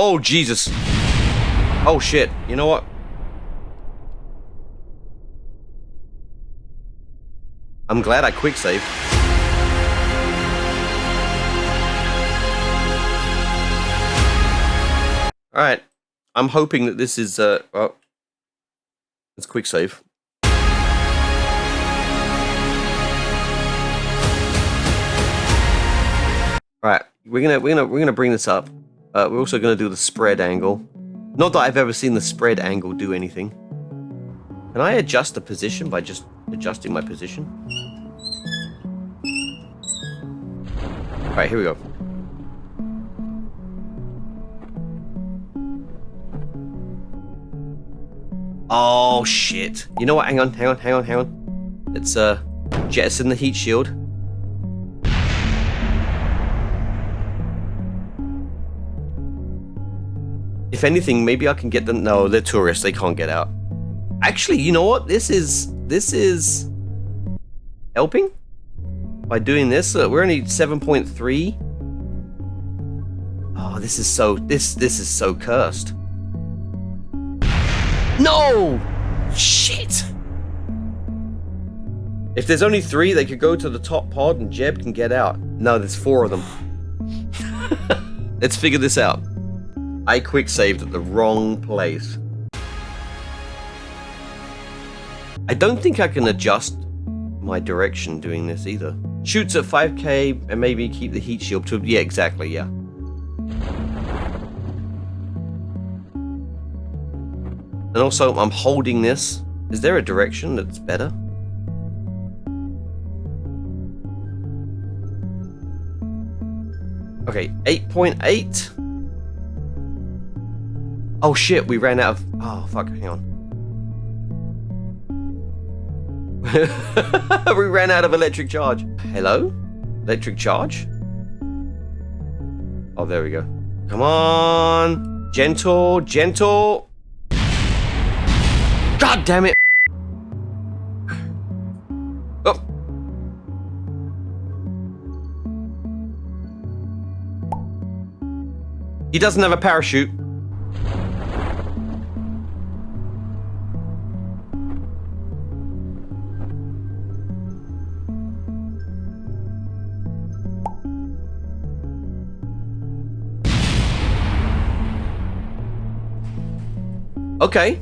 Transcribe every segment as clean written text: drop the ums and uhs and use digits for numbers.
Oh, Jesus. Oh, shit. You know what? I'm glad I quicksaved. Alright. I'm hoping that this is, well, it's quicksave. Alright, we're gonna bring this up. We're also gonna do the spread angle. Not that I've ever seen the spread angle do anything. Can I adjust the position by just adjusting my position? Alright, here we go. Oh shit. You know what? Hang on. Let's jettison the heat shield. If anything, maybe I can get them. No, they're tourists. They can't get out. Actually, you know what? This is helping by doing this. We're only 7.3. Oh, this is so cursed. No! Shit! If there's only 3, they could go to the top pod and Jeb can get out. No, there's 4 of them. Let's figure this out. I quicksaved at the wrong place. I don't think I can adjust my direction doing this either. Shoots at 5k and maybe keep the heat shield to... Yeah, exactly, yeah. And also, I'm holding this. Is there a direction that's better? Okay, 8.8. Oh shit, we ran out of... Oh, fuck, hang on. We ran out of electric charge. Hello? Electric charge? Oh, there we go. Come on. Gentle, gentle. God damn it. Oh. He doesn't have a parachute. Okay.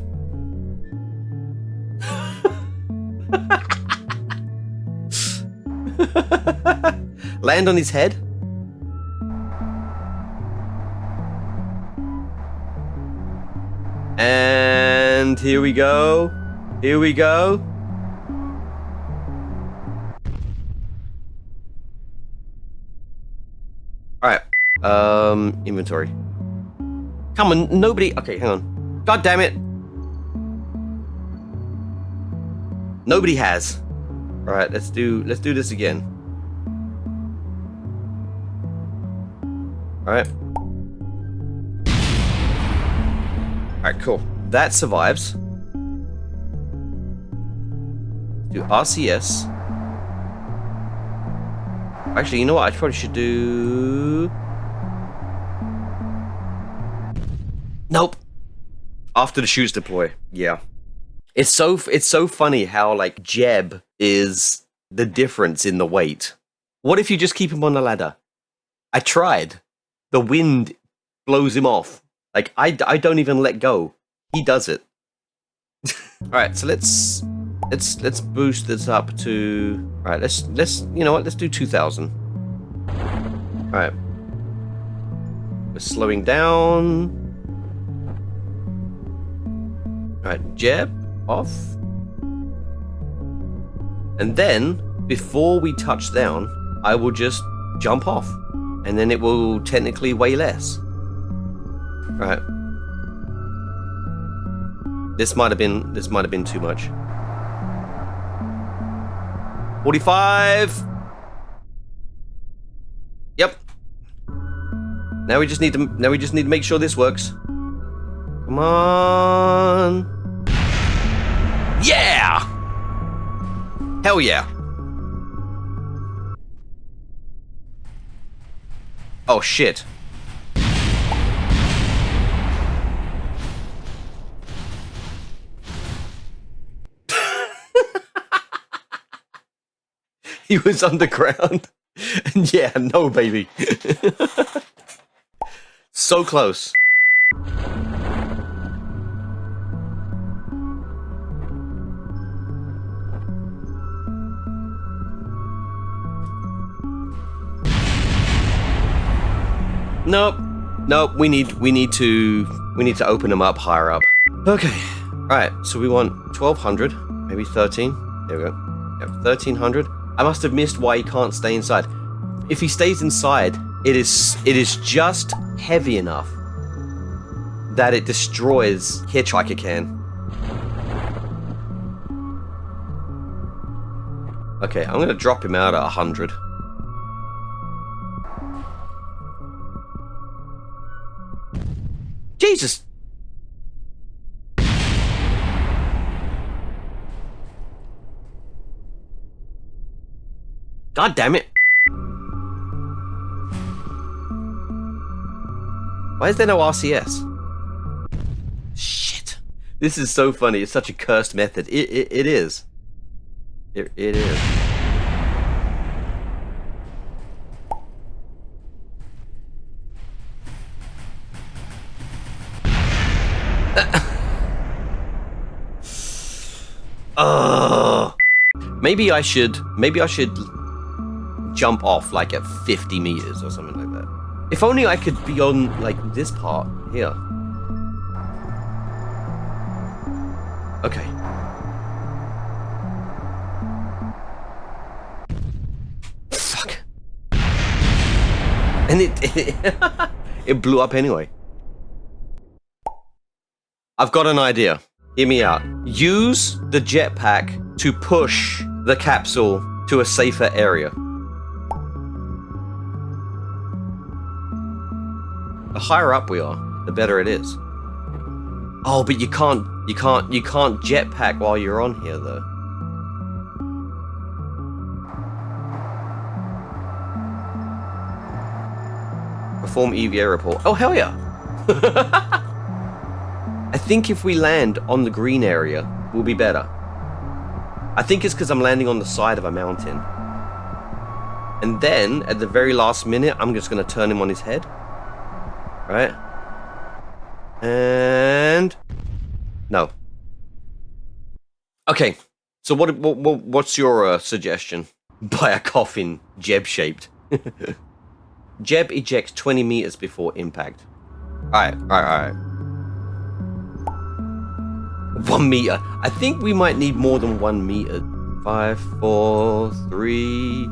Land on his head. And here we go. Here we go. Alright. Inventory. Come on, nobody. Okay, hang on. God damn it. Nobody has. Alright, let's do this again. Alright. Alright, cool. That survives. Do RCS. Actually, you know what? I probably should do... Nope. After the shoots deploy. Yeah. It's so funny how, like, Jeb is the difference in the weight. What if you just keep him on the ladder? I tried. The wind blows him off. Like, I don't even let go. He does it. Alright, so let's boost this up to... Alright, let's you know what, let's do 2,000. Alright. We're slowing down. Alright, Jeb, off. And then, before we touch down, I will just jump off. And then it will technically weigh less. Alright. This might have been too much. 45. Yep. Now we just need to make sure this works. Come on. Yeah! Hell yeah. He was underground. And yeah, no, baby. So close. Nope. Nope. We need to open them up higher up. Okay. Alright, so we want 1200, maybe 13. There we go. Yep, 1300. I must have missed why he can't stay inside. If he stays inside, it is just heavy enough that it destroys Hitchhiker Can. Okay, I'm gonna drop him out at 100. Jesus! God damn it! Why is there no RCS? Shit! This is so funny. It's such a cursed method. It is. It is. Maybe I should jump off like at 50 meters or something like that. If only I could be on like this part here. Okay. Fuck. And it blew up anyway. I've got an idea. Hear me out. Use the jetpack to push the capsule to a safer area. The higher up we are, the better it is. Oh, but you can't jetpack while you're on here though. Perform EVA report. Oh hell yeah! I think if we land on the green area, we'll be better. I think it's because I'm landing on the side of a mountain. And then, at the very last minute, I'm just going to turn him on his head. Right? And... no. Okay, so what's your suggestion? Buy a coffin, Jeb-shaped. Jeb ejects 20 meters before impact. Alright. 1 meter. I think we might need more than 1 meter. 5, 4, 3,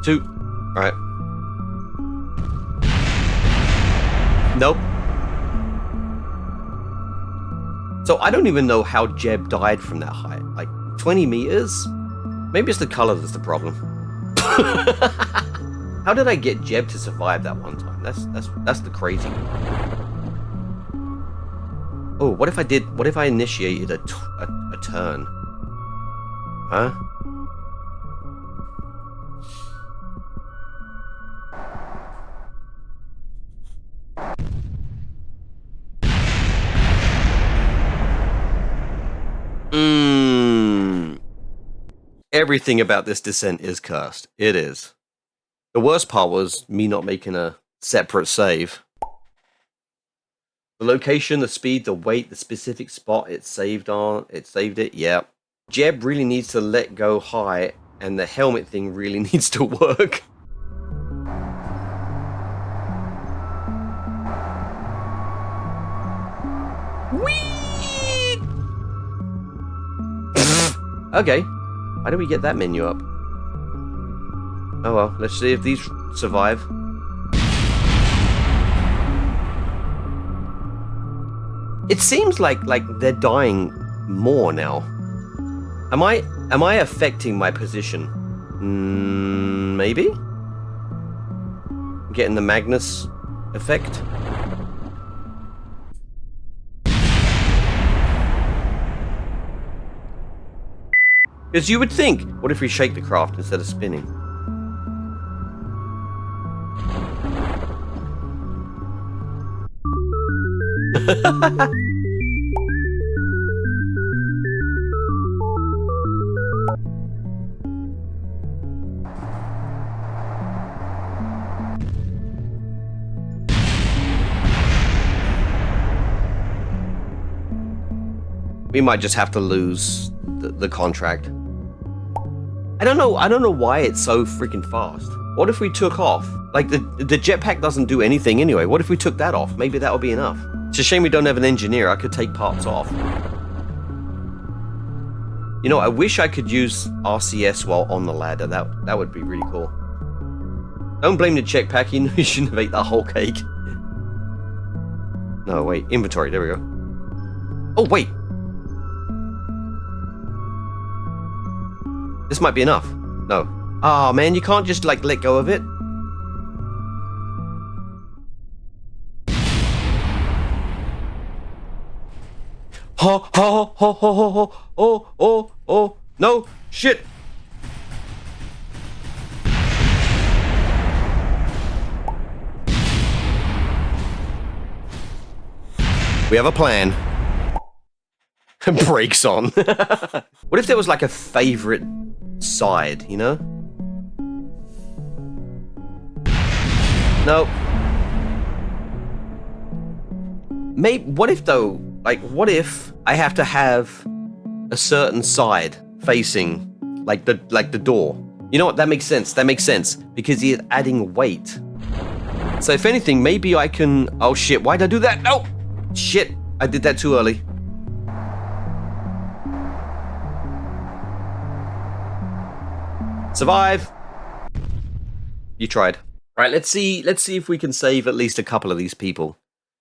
2. Alright. Nope. So I don't even know how Jeb died from that height. Like 20 meters? Maybe it's the color that's the problem. How did I get Jeb to survive that one time? That's the crazy part. Oh, what if I initiated a turn? Huh? Everything about this descent is cursed. It is. The worst part was me not making a separate save. The location, the speed, the weight, the specific spot it saved it, yeah. Jeb really needs to let go high, and the helmet thing really needs to work. Whee! Okay. Why did we get that menu up? Oh well, let's see if these survive. It seems like they're dying more now. Am I affecting my position? Maybe? Getting the Magnus effect? Because you would think, what if we shake the craft instead of spinning? We might just have to lose the contract. I don't know why it's so freaking fast. What if we took off? Like, the jetpack doesn't do anything anyway. What if we took that off? Maybe that would be enough. It's a shame we don't have an engineer. I could take parts off. You know, I wish I could use RCS while on the ladder. That would be really cool. Don't blame the jetpack. You shouldn't have ate that whole cake. No, wait. Inventory. There we go. Oh, wait. This might be enough. No. Oh, man, you can't just, like, let go of it. Oh, oh, oh, oh, oh, oh, oh, oh, no, shit. We have a plan. Brakes on. What if there was like a favorite side, you know? Nope. Maybe, what if though, like, what if I have to have a certain side facing like the door? You know what, that makes sense. That makes sense because he is adding weight. So if anything, maybe I can, oh shit, why'd I do that? No! Shit, I did that too early. Survive. You tried. All right, let's see if we can save at least a couple of these people.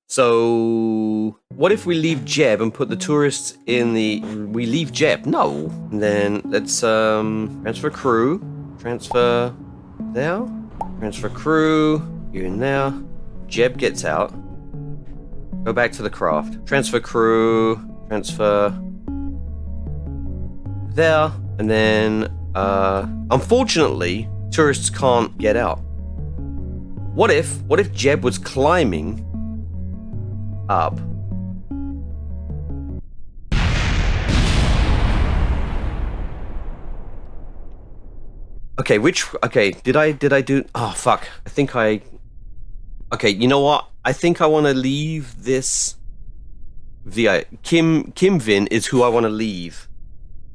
So, what if we leave Jeb and put the tourists in the... We leave Jeb? No. And then let's transfer crew. Transfer there. Transfer crew. You in there. Jeb gets out. Go back to the craft. Transfer crew. Transfer there. And then, unfortunately, tourists can't get out. What if Jeb was climbing up? Okay, did I do, oh fuck, okay, you know what? I think I want to leave this Kim Vin is who I want to leave.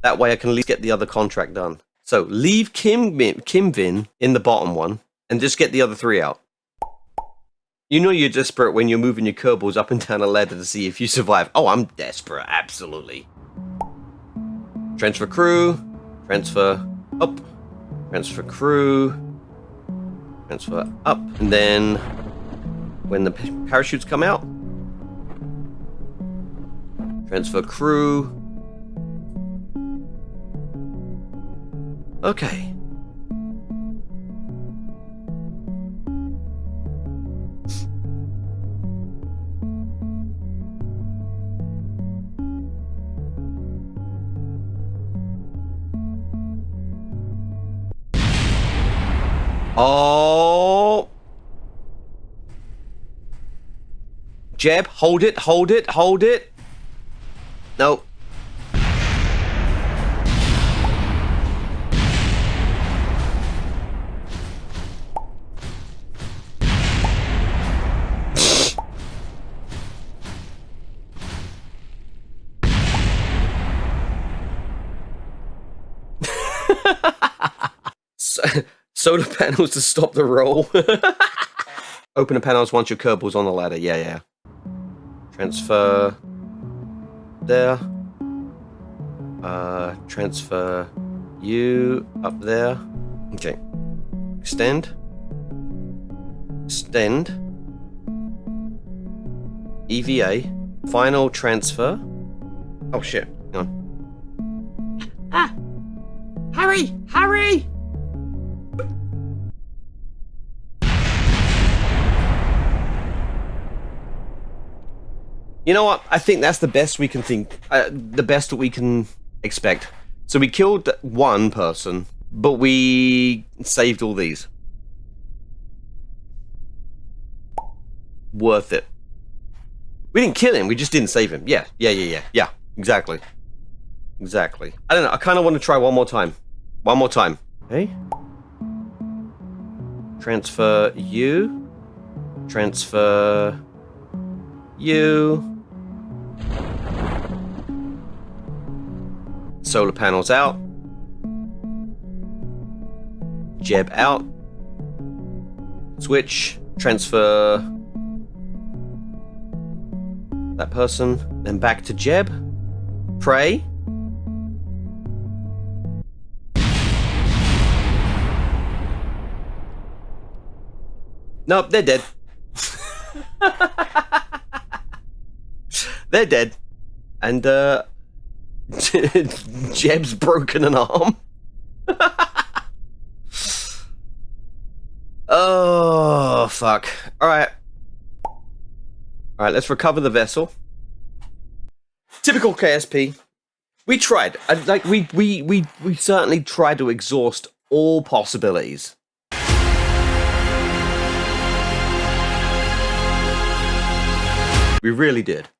That way I can at least get the other contract done. So leave Kim Vin in the bottom one and just get the other three out. You know you're desperate when you're moving your Kerbals up and down a ladder to see if you survive. Oh, I'm desperate, absolutely. Transfer crew, transfer up, transfer crew, transfer up, and then when the parachutes come out, transfer crew. Okay. Oh. Jeb, hold it, hold it, hold it. No. Solar panels to stop the roll. Open the panels once your Kerbals on the ladder. Yeah, yeah. Transfer there. Transfer you up there. Okay. Extend. Extend. EVA. Final transfer. Oh shit. Hang on. Ah! Hurry! Hurry! You know what? I think that's the best we can think. The best that we can expect. So we killed one person, but we saved all these. Worth it. We didn't kill him. We just didn't save him. Yeah. Exactly. Exactly. I don't know. I kind of want to try one more time. One more time. Okay. Transfer you. Transfer you. Solar panels out. Jeb out. Switch. Transfer that person. Then back to Jeb. Pray. Nope, they're dead. They're dead. And, Jeb's broken an arm. Oh, fuck. Alright. Alright, let's recover the vessel. Typical KSP. We tried. We certainly tried to exhaust all possibilities. We really did.